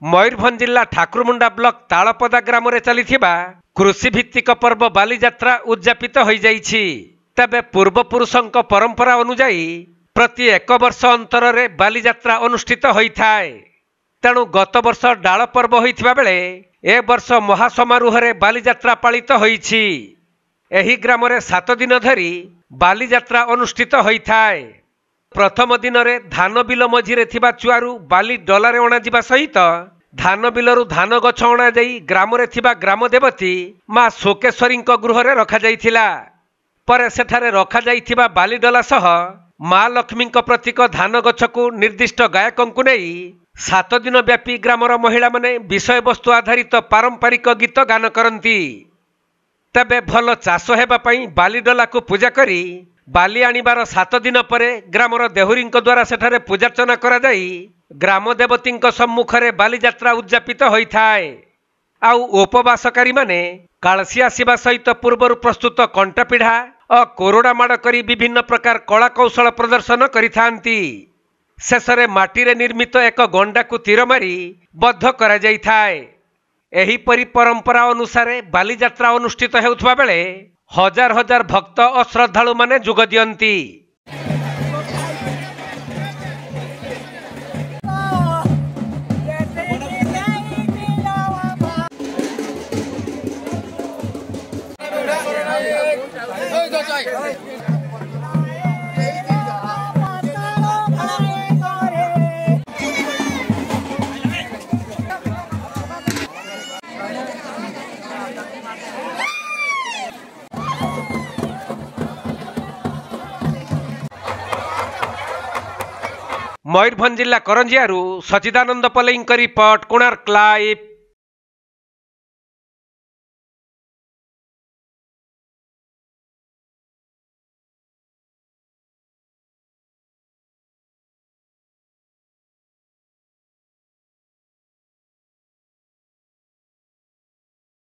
मयूरभंज जिला ठाकुरमुंडा ब्लॉक तालपदा ग्राम रे चलीथिबा कृषि भित्तिक पर्व बालीजात्रा उद्यापित हो जाइछि। तबे पूर्वपुरुषंक परंपरा अनुजाई प्रति एक वर्ष अंतर रे बालीजात्रा अनुष्ठित होइथाय। तेणु गत वर्ष डाल पर्व होइथिबा बेले ए वर्ष महासमारोह रे बालीजात्रा पालित होइछि। एही ग्राम रे 7 दिन धरी बालीजात्रा अनुष्ठित होइथाय। प्रथम दिन रे धान बिल मझिरे थिबा चुआरू बाली डलारे अणा जिबा सहित धान बिलरू धान गछ अणा जाई ग्राम रे थिबा ग्राम देवती मां शोकेश्वरी गृह रे रखा जाइथिला। परे सेठारे रखा जाइथिबा बाली डला सह मां लक्ष्मी प्रतीक धान गछ को निर्दिष्ट गायकंकु नेई 7 दिन व्यापी ग्रामर महिला माने विषय वस्तु आधारित पारंपरिक गीत गान करती। तबे भल चाष हेबा पई बाली डला को पूजा करी बाली आनिबार 7 दिन परे ग्रामर देहुरी द्वारा सेठारे पूजार्चना करा जाई ग्राम देवती सम्मुख रे बालीजात्रा उद्यापित होइथाय। आउ उपवासकारी माने कालसी आसीबा सहित पूर्वरु प्रस्तुत कंटापिढ़ा और कोरोड़ा माड़ करी विभिन्न प्रकार कला कौशल प्रदर्शन करिथांती। शेषरे माटी रे निर्मित एक गंडा को तीर मारी बद्ध करा जाइथाय। एही परी परंपरा अनुसार बालीजात्रा अनुष्ठित हेउथबा बेले हजार हजार भक्त और श्रद्धालु माने जोग दियंती। मयूरभंज जिला करंजियारू सचिदानंद पलेईंक रिपोर्ट कोणार्क लाइव।